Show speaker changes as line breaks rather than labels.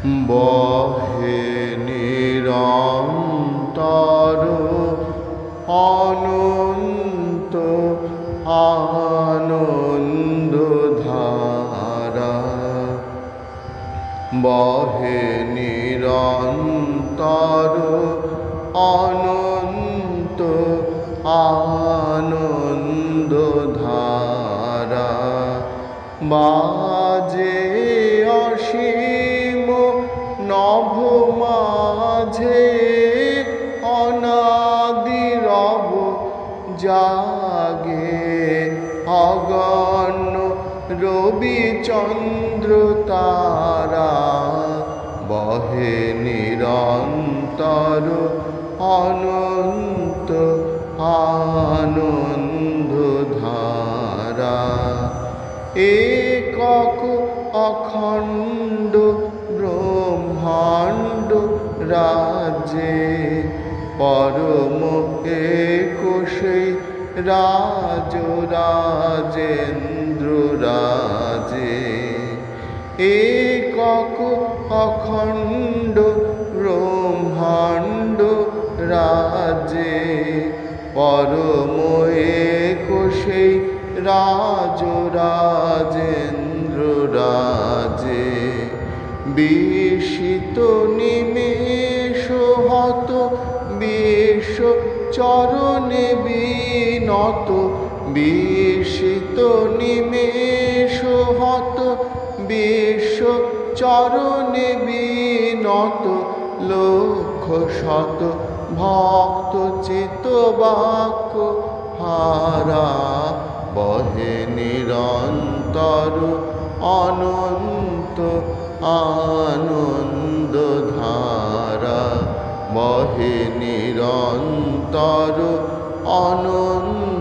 বহে নিরন্তর অনন্ত আনন্দধারা, বহে নিরন্তর অনন্ত আনন্দধারা। বাজে অসীম নভ মাঝে অনাদিরব জাগে অগণ্য রবি চন্দ্র তারা, বহে নিরন্তর অনন্ত আনন্দধারা। একক অখণ্ড ব্রহ্মাণ্ড রাজে পরম একুশে রাজ রাজেন্দ্র রাজে। একক অখণ্ড ব্রহ্মাণ্ড রাজে পরম একুশে রাজ রাজেন্দ্র রাজে। বিস্মিত নিমেষ হত বিশ্ব চরণে বিনত, বিস্মিত নিমেষ হত বিশ্ব চরণে বিনত। লক্ষ শত ভক্ত চিত বাক্য হারা, বহে নিরন্তর অনন্ত আনন্দধারা, বহে নিরন্তর অনন্ত